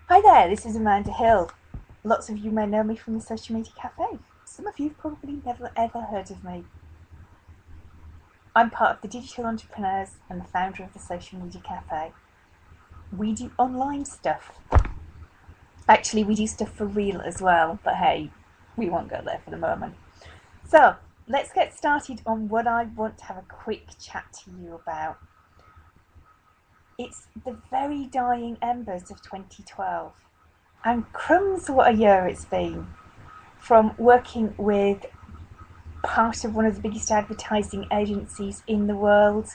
Hi there, this is Amanda Hill. Lots of you may know me from the Social Media Cafe. Some of you have probably never ever heard of me. I'm part of the digital entrepreneurs and the founder of the Social Media Cafe. We do online stuff. Actually, we do stuff for real as well, but hey, we won't go there for the moment. So, let's get started on what I want to have a quick chat to you about. It's the very dying embers of 2012. And crumbs, what a year it's been. From working with part of one of the biggest advertising agencies in the world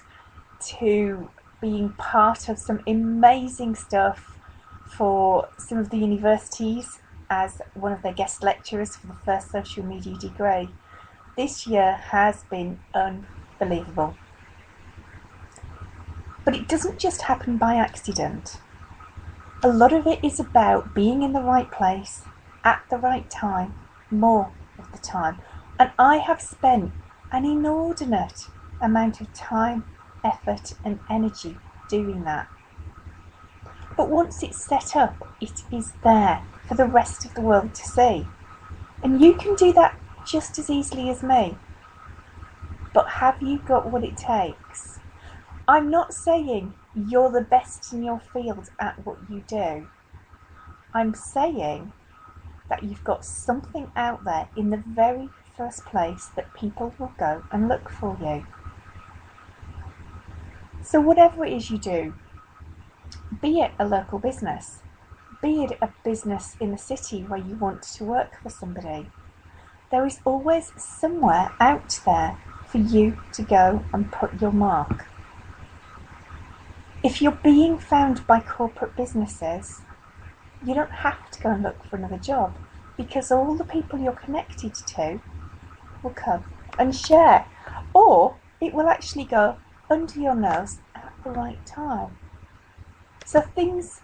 to being part of some amazing stuff for some of the universities as one of their guest lecturers for the first social media degree. This year has been unbelievable. But it doesn't just happen by accident. A lot of it is about being in the right place at the right time, more of the time. And I have spent an inordinate amount of time, effort and energy doing that. But once it's set up, it is there for the rest of the world to see. And you can do that just as easily as me. But have you got what it takes? I'm not saying you're the best in your field at what you do. I'm saying that you've got something out there in the very first place that people will go and look for you. So whatever it is you do, be it a local business, be it a business in the city where you want to work for somebody, there is always somewhere out there for you to go and put your mark. If you're being found by corporate businesses, you don't have to go and look for another job because all the people you're connected to will come and share, or it will actually go under your nose at the right time. So things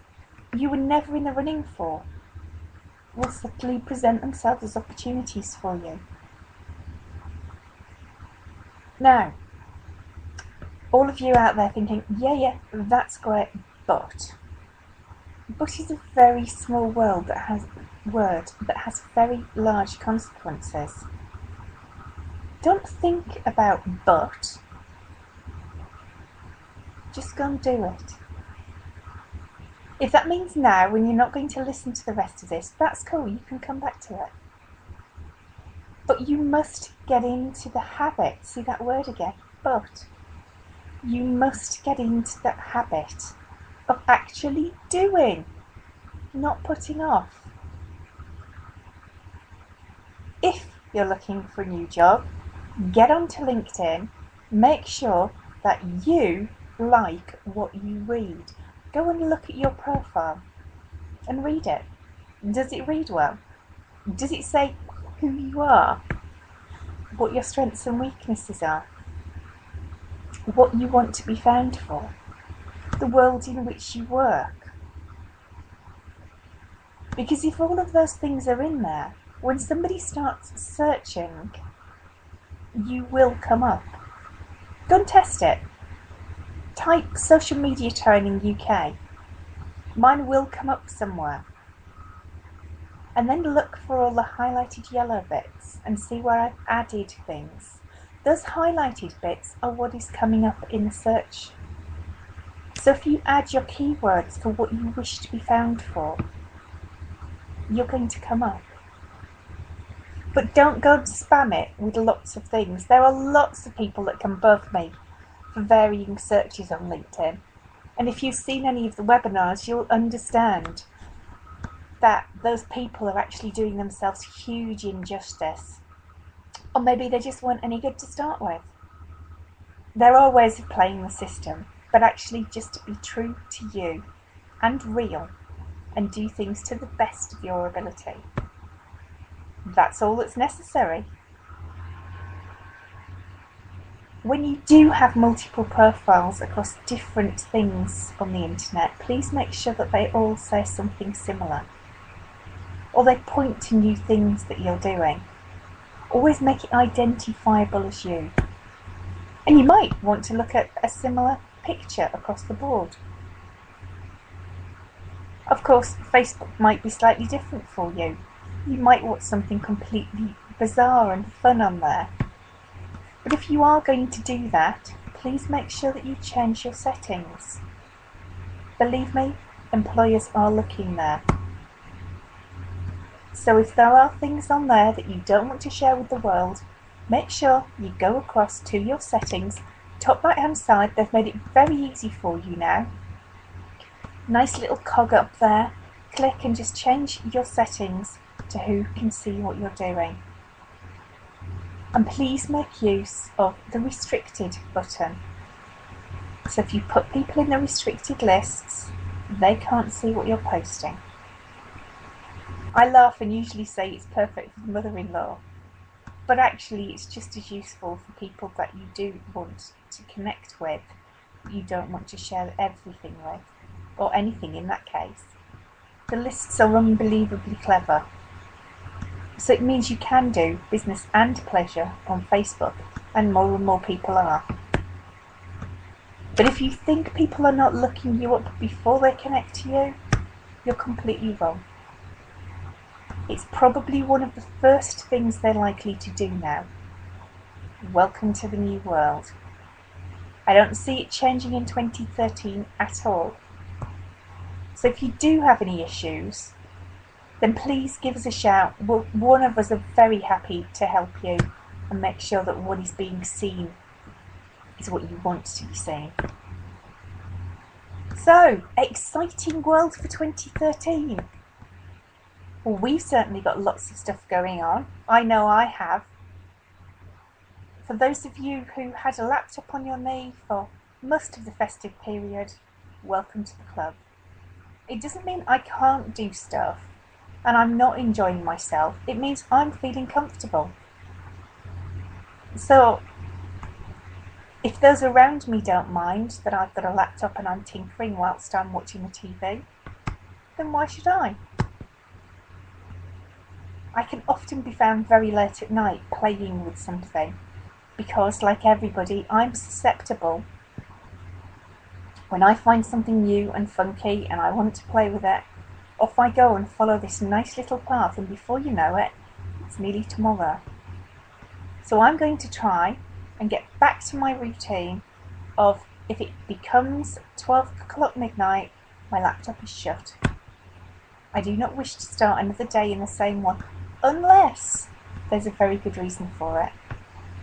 you were never in the running for will subtly present themselves as opportunities for you. Now, all of you out there thinking, yeah, that's great, but is a very small word that has very large consequences. Don't think about but, just go and do it. If that means now when you're not going to listen to the rest of this, that's cool, you can come back to it. But you must get into the habit, see that word again, but. You must get into that habit of actually doing, not putting off. If you're looking for a new job, get onto LinkedIn, make sure that you like what you read. Go and look at your profile and read it. Does it read well? Does it say who you are? What your strengths and weaknesses are? What you want to be found for, the world in which you work. Because if all of those things are in there, when somebody starts searching, you will come up. Go and test it. Type social media training UK. Mine will come up somewhere. And then look for all the highlighted yellow bits and see where I've added things. Those highlighted bits are what is coming up in the search. So if you add your keywords for what you wish to be found for, you're going to come up. But don't go and spam it with lots of things. There are lots of people that come above me for varying searches on LinkedIn. And if you've seen any of the webinars, you'll understand that those people are actually doing themselves huge injustice. Or maybe they just weren't any good to start with. There are ways of playing the system, but actually just be true to you and real and do things to the best of your ability. That's all that's necessary. When you do have multiple profiles across different things on the internet, please make sure that they all say something similar, or they point to new things that you're doing. Always make it identifiable as you. And you might want to look at a similar picture across the board. Of course, Facebook might be slightly different for you. You might want something completely bizarre and fun on there. But if you are going to do that, please make sure that you change your settings. Believe me, employers are looking there. So if there are things on there that you don't want to share with the world, make sure you go across to your settings. Top right hand side, they've made it very easy for you now. Nice little cog up there. Click and just change your settings to who can see what you're doing. And please make use of the restricted button. So if you put people in the restricted lists, they can't see what you're posting. I laugh and usually say it's perfect for the mother-in-law, but actually it's just as useful for people that you do want to connect with, but you don't want to share everything with, or anything in that case. The lists are unbelievably clever. So it means you can do business and pleasure on Facebook, and more people are. But if you think people are not looking you up before they connect to you, you're completely wrong. It's probably one of the first things they're likely to do now. Welcome to the new world. I don't see it changing in 2013 at all. So if you do have any issues, then please give us a shout. One of us are very happy to help you and make sure that what is being seen is what you want to be seen. So, exciting world for 2013. Well, we've certainly got lots of stuff going on. I know I have. For those of you who had a laptop on your knee for most of the festive period, welcome to the club. It doesn't mean I can't do stuff and I'm not enjoying myself. It means I'm feeling comfortable. So, if those around me don't mind that I've got a laptop and I'm tinkering whilst I'm watching the TV, then why should I? I can often be found very late at night playing with something because, like everybody, I'm susceptible. When I find something new and funky and I want to play with it, off I go and follow this nice little path, and before you know it, it's nearly tomorrow. So I'm going to try and get back to my routine of, if it becomes 12 o'clock midnight, my laptop is shut. I do not wish to start another day in the same one unless there's a very good reason for it.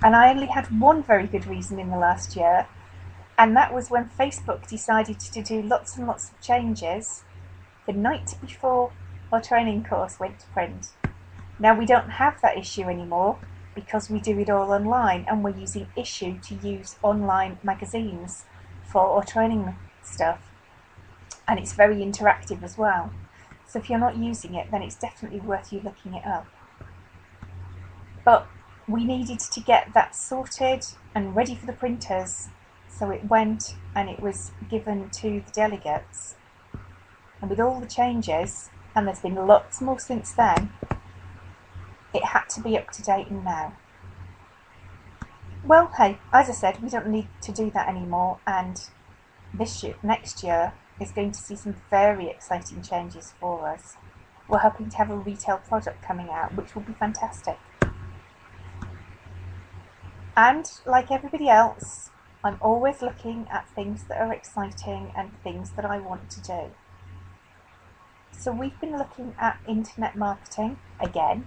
And I only had one very good reason in the last year, and that was when Facebook decided to do lots and lots of changes the night before our training course went to print. Now we don't have that issue anymore because we do it all online, and we're using Issue to use online magazines for our training stuff, and it's very interactive as well. So if you're not using it, then it's definitely worth you looking it up. But we needed to get that sorted and ready for the printers, so it went and it was given to the delegates. And with all the changes, and there's been lots more since then, it had to be up to date and now. Well, hey, as I said, we don't need to do that anymore, and next year is going to see some very exciting changes for us. We're hoping to have a retail product coming out, which will be fantastic. And like everybody else, I'm always looking at things that are exciting and things that I want to do. So we've been looking at internet marketing again.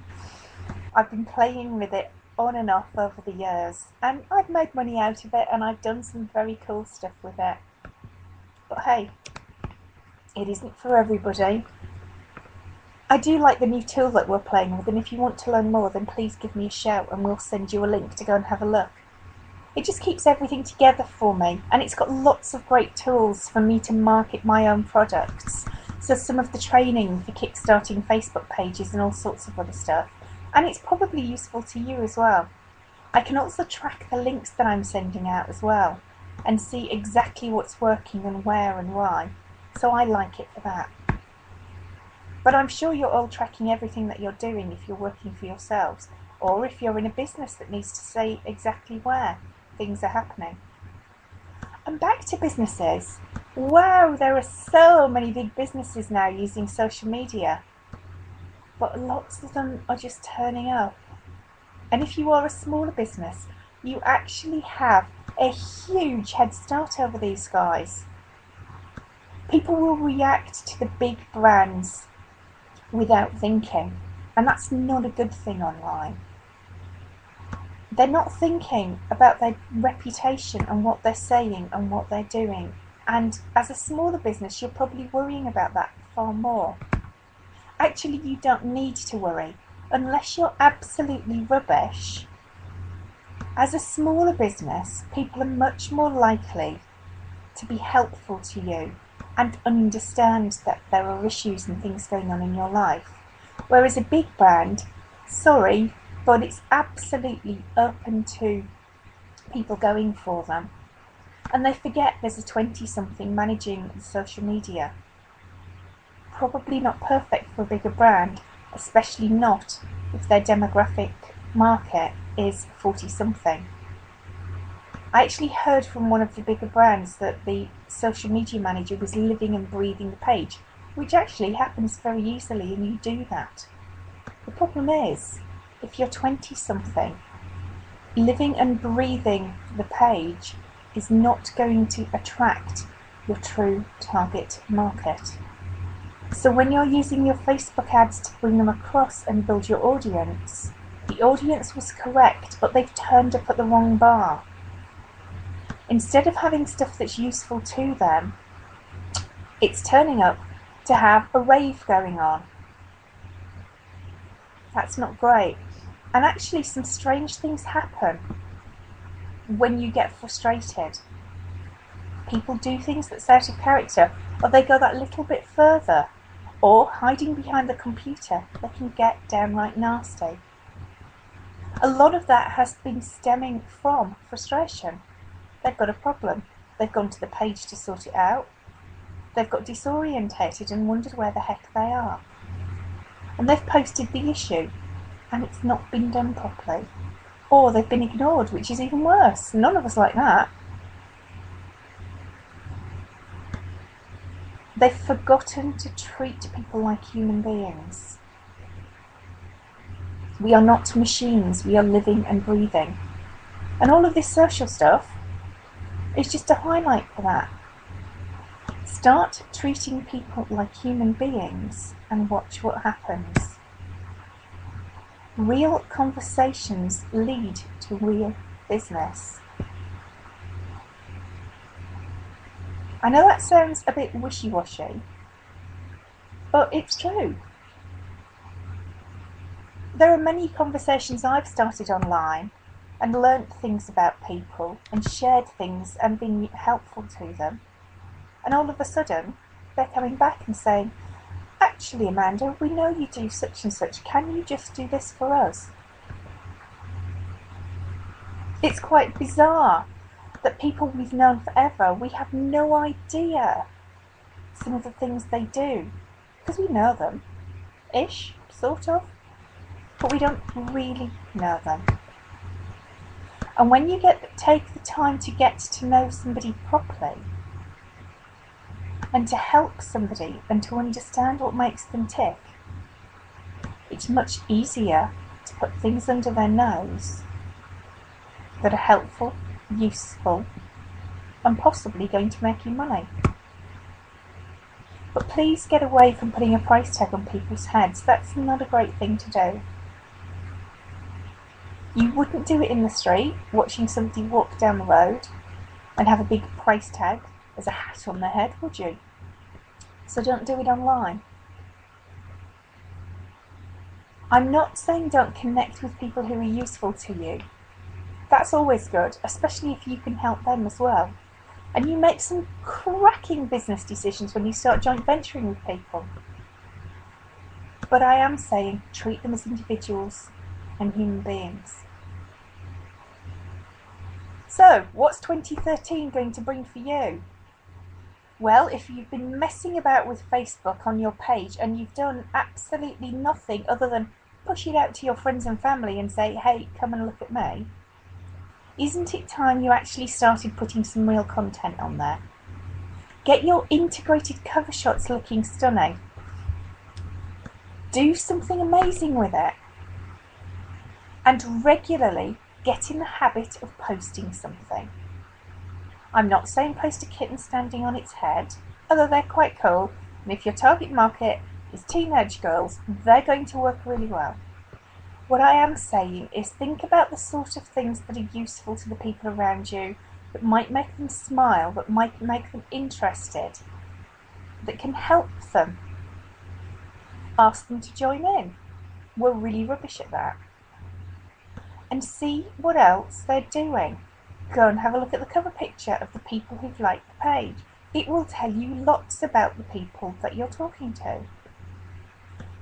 I've been playing with it on and off over the years, and I've made money out of it, and I've done some very cool stuff with it. But hey, it isn't for everybody. I do like the new tool that we're playing with, and if you want to learn more, then please give me a shout and we'll send you a link to go and have a look. It just keeps everything together for me, and it's got lots of great tools for me to market my own products. So some of the training for kickstarting Facebook pages and all sorts of other stuff. And it's probably useful to you as well. I can also track the links that I'm sending out as well and see exactly what's working and where and why. So I like it for that. But I'm sure you're all tracking everything that you're doing if you're working for yourselves, or if you're in a business that needs to say exactly where things are happening. And back to businesses. Wow, there are so many big businesses now using social media, but lots of them are just turning up. And if you are a smaller business, you actually have a huge head start over these guys. People will react to the big brands without thinking, and that's not a good thing online. They're not thinking about their reputation and what they're saying and what they're doing. And as a smaller business, you're probably worrying about that far more. Actually, you don't need to worry unless you're absolutely rubbish. As a smaller business, people are much more likely to be helpful to you and understand that there are issues and things going on in your life. Whereas a big brand, sorry, but it's absolutely open to people going for them. And they forget there's a 20-something managing social media. Probably not perfect for a bigger brand, especially not if their demographic market is 40-something. I actually heard from one of the bigger brands that the social media manager was living and breathing the page, which actually happens very easily, and you do that. The problem is, if you're 20-something, living and breathing the page is not going to attract your true target market. So when you're using your Facebook ads to bring them across and build your audience, the audience was correct, but they've turned up at the wrong bar. Instead of having stuff that's useful to them, it's turning up to have a rave going on. That's not great. And actually some strange things happen when you get frustrated. People do things that's out of character, or they go that little bit further, or hiding behind the computer, they can get downright nasty. A lot of that has been stemming from frustration. They've got a problem. They've gone to the page to sort it out. They've got disorientated and wondered where the heck they are. And they've posted the issue, and it's not been done properly. Or they've been ignored, which is even worse. None of us like that. They've forgotten to treat people like human beings. We are not machines, we are living and breathing. And all of this social stuff is just a highlight for that. Start treating people like human beings and watch what happens. Real conversations lead to real business. I know that sounds a bit wishy-washy, but it's true. There are many conversations I've started online and learnt things about people and shared things and been helpful to them. And all of a sudden, they're coming back and saying, actually, Amanda, we know you do such and such. Can you just do this for us? It's quite bizarre that people we've known forever, we have no idea some of the things they do. Because we know them. Ish, sort of. But we don't really know them. And when you take the time to get to know somebody properly, and to help somebody and to understand what makes them tick, it's much easier to put things under their nose that are helpful, useful, and possibly going to make you money. But please get away from putting a price tag on people's heads. That's not a great thing to do. You wouldn't do it in the street, watching somebody walk down the road and have a big price tag as a hat on their head, would you? So don't do it online. I'm not saying don't connect with people who are useful to you. That's always good, especially if you can help them as well. And you make some cracking business decisions when you start joint venturing with people. But I am saying treat them as individuals and human beings. So, what's 2013 going to bring for you? Well, if you've been messing about with Facebook on your page and you've done absolutely nothing other than push it out to your friends and family and say, hey, come and look at me, Isn't it time you actually started putting some real content on there? Get your integrated cover shots looking stunning. Do something amazing with it. And regularly get in the habit of posting something. I'm not saying post a kitten standing on its head, although they're quite cool, and if your target market is teenage girls, they're going to work really well. What I am saying is think about the sort of things that are useful to the people around you, that might make them smile, that might make them interested, that can help them. Ask them to join in. We're really rubbish at that. And see what else they're doing. Go and have a look at the cover picture of the people who've liked the page. It will tell you lots about the people that you're talking to.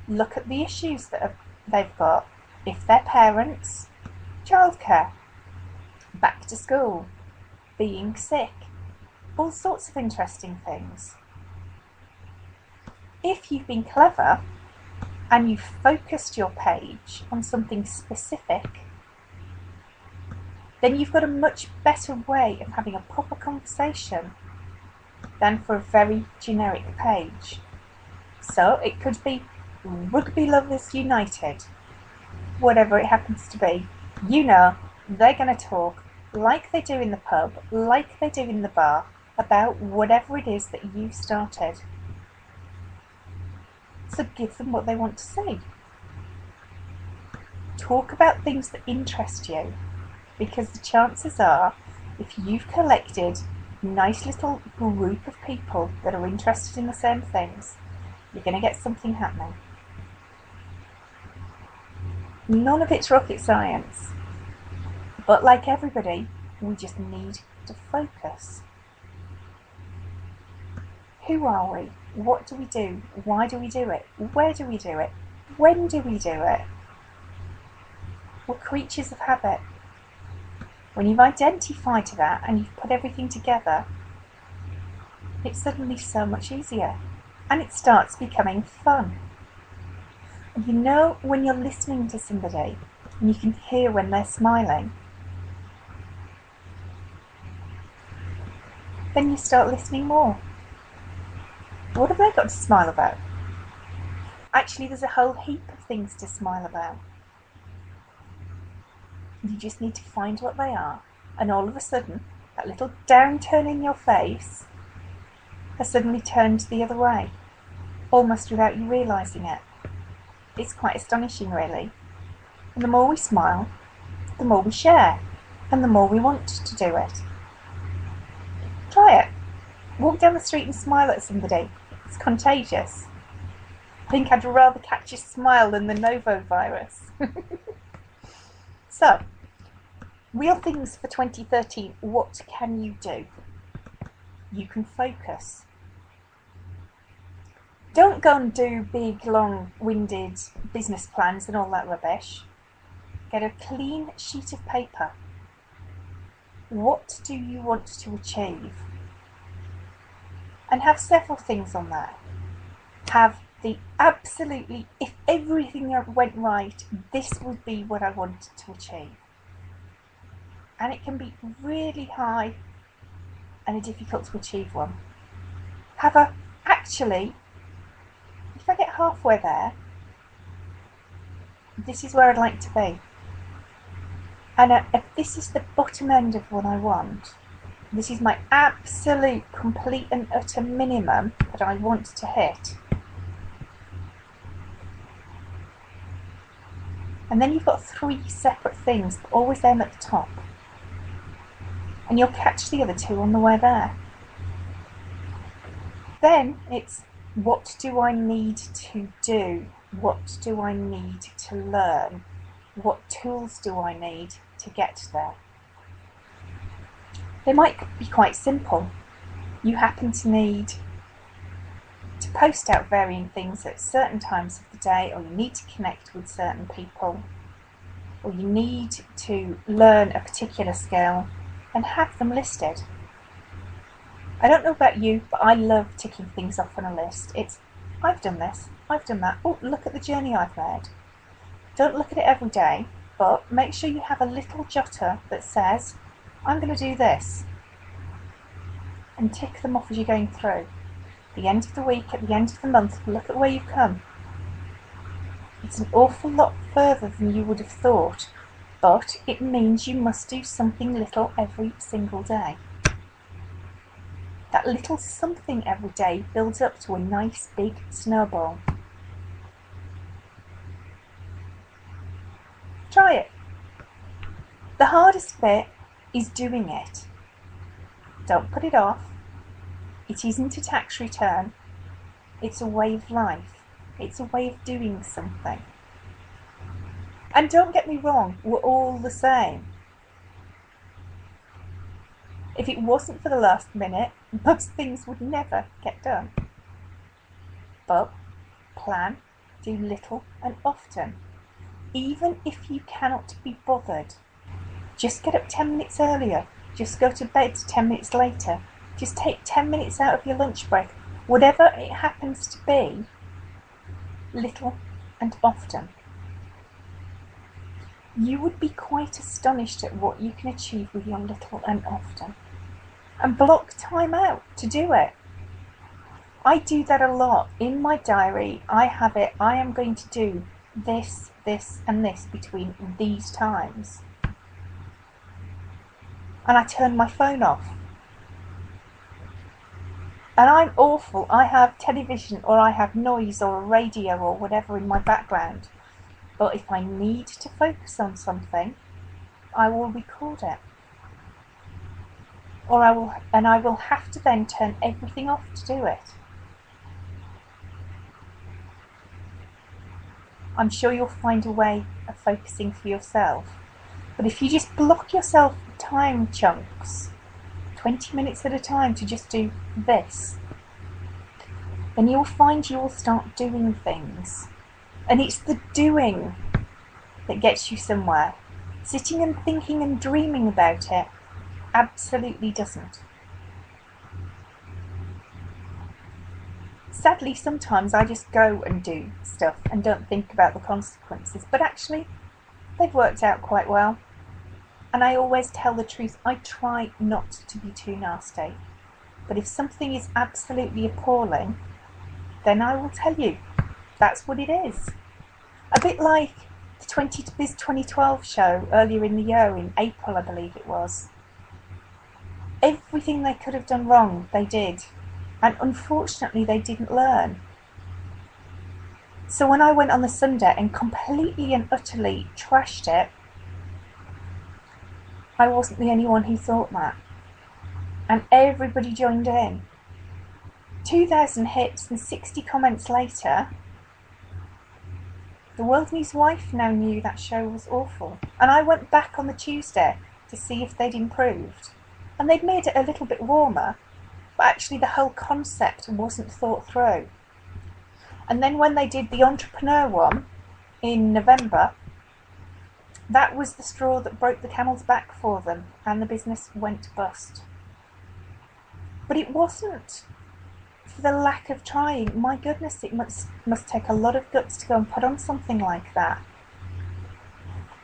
Look at the issues that they've got. If they're parents, childcare, back to school, being sick, all sorts of interesting things. If you've been clever and you've focused your page on something specific, then you've got a much better way of having a proper conversation than for a very generic page. So it could be Rugby Lovers United, whatever it happens to be. You know, they're going to talk like they do in the pub, like they do in the bar, about whatever it is that you've started. So give them what they want to see. Talk about things that interest you, because the chances are, if you've collected a nice little group of people that are interested in the same things, you're going to get something happening. None of it's rocket science, but like everybody, we just need to focus. Who are we? What do we do? Why do we do it? Where do we do it? When do we do it? We're creatures of habit. When you've identified that and you've put everything together, it's suddenly so much easier, and it starts becoming fun. You know, when you're listening to somebody and you can hear when they're smiling, then you start listening more. What have they got to smile about? Actually, there's a whole heap of things to smile about. You just need to find what they are, and all of a sudden, that little downturn in your face has suddenly turned the other way, almost without you realising it. It's quite astonishing, really. And the more we smile, the more we share, and the more we want to do it. Try it. Walk down the street and smile at somebody. It's contagious. I think I'd rather catch a smile than the Novo virus. So, real things for 2013. What can you do? You can focus. Don't go and do big, long-winded business plans and all that rubbish. Get a clean sheet of paper. What do you want to achieve? And have several things on there. Have the absolutely, if everything went right, this would be what I wanted to achieve. And it can be really high and a difficult to achieve one. Have a, actually, if I get halfway there, this is where I'd like to be. And if this is the bottom end of what I want, this is my absolute, complete and utter minimum that I want to hit. And then you've got 3 separate things, but always aim at the top. And you'll catch the other 2 on the way there. Then it's, what do I need to do? What do I need to learn? What tools do I need to get there? They might be quite simple. You happen to need to post out varying things at certain times of the day, or you need to connect with certain people, or you need to learn a particular skill, and have them listed. I don't know about you, but I love ticking things off on a list. It's, I've done this, I've done that. Oh, look at the journey I've made. Don't look at it every day, but make sure you have a little jotter that says, I'm going to do this. And tick them off as you're going through. At the end of the week, at the end of the month, look at where you've come. It's an awful lot further than you would have thought, but it means you must do something little every single day. That little something every day builds up to a nice big snowball. Try it. The hardest bit is doing it. Don't put it off. It isn't a tax return. It's a way of life. It's a way of doing something. And don't get me wrong, we're all the same. If it wasn't for the last minute, most things would never get done. But plan, do little and often. Even if you cannot be bothered, just get up 10 minutes earlier. Just go to bed 10 minutes later. Just take 10 minutes out of your lunch break. Whatever it happens to be, little and often. You would be quite astonished at what you can achieve with your little and often. And block time out to do it. I do that a lot. In my diary, I have it, I am going to do this, this and this between these times. And I turn my phone off. And I'm awful. I have television or I have noise or a radio or whatever in my background. But if I need to focus on something, I will record it. I will have to then turn everything off to do it. I'm sure you'll find a way of focusing for yourself. But if you just block yourself time chunks, 20 minutes at a time to just do this, then you'll find you will start doing things. And it's the doing that gets you somewhere. Sitting and thinking and dreaming about it absolutely doesn't. Sadly, sometimes I just go and do stuff and don't think about the consequences, but actually they've worked out quite well. And I always tell the truth. I try not to be too nasty. But if something is absolutely appalling, then I will tell you. That's what it is. A bit like the 2012 show earlier in the year, in April I believe it was. Everything they could have done wrong, they did. And unfortunately they didn't learn. So when I went on the Sunday and completely and utterly trashed it, I wasn't the only one who thought that. And everybody joined in. 2,000 hits and 60 comments later, the world and his wife now knew that show was awful. And I went back on the Tuesday to see if they'd improved. And they'd made it a little bit warmer, but actually the whole concept wasn't thought through. And then when they did the entrepreneur one in November, that was the straw that broke the camel's back for them, and the business went bust. But it wasn't for the lack of trying. My goodness, it must take a lot of guts to go and put on something like that.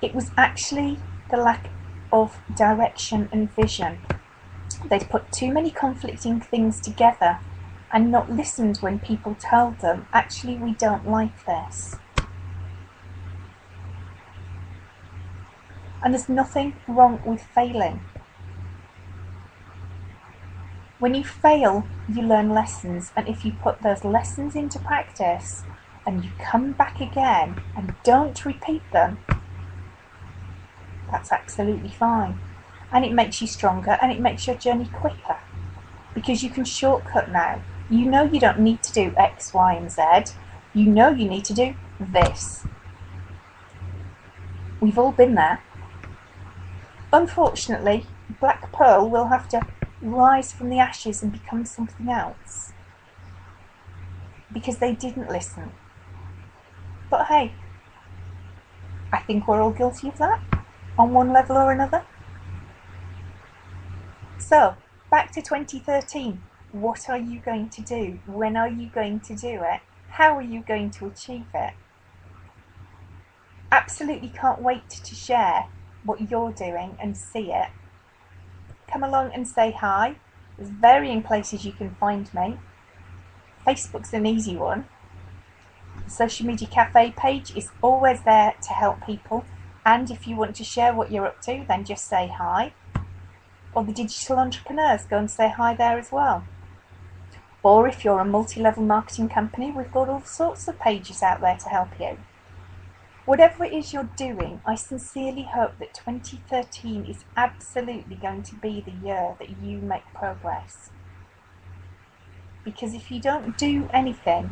It was actually the lack of direction and vision. They'd put too many conflicting things together and not listened when people told them, actually, we don't like this. And there's nothing wrong with failing. When you fail, you learn lessons, and if you put those lessons into practice and you come back again and don't repeat them, that's absolutely fine. And it makes you stronger and it makes your journey quicker, because you can shortcut now. You know you don't need to do X, Y and Z. You know you need to do this. We've all been there. Unfortunately, Black Pearl will have to rise from the ashes and become something else, because they didn't listen. But hey, I think we're all guilty of that, on one level or another. So, back to 2013. What are you going to do? When are you going to do it? How are you going to achieve it? Absolutely can't wait to share what you're doing and see it. come along and say hi. There's varying places you can find me. Facebook's an easy one. The Social Media Cafe page is always there to help people, and if you want to share what you're up to, then just say hi. Or the Digital Entrepreneurs, go and say hi there as well. Or if you're a multi-level marketing company, we've got all sorts of pages out there to help you. Whatever it is you're doing, I sincerely hope that 2013 is absolutely going to be the year that you make progress. Because if you don't do anything,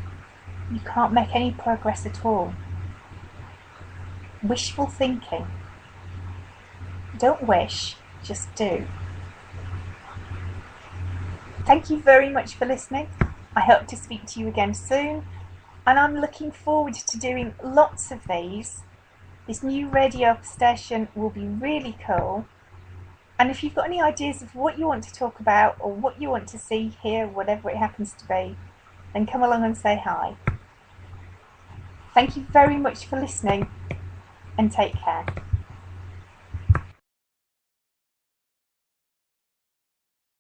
you can't make any progress at all. Wishful thinking. Don't wish, just do. Thank you very much for listening. I hope to speak to you again soon, and I'm looking forward to doing lots of these. This new radio station will be really cool, and if you've got any ideas of what you want to talk about or what you want to see, hear, whatever it happens to be, then come along and say hi. Thank you very much for listening, and take care.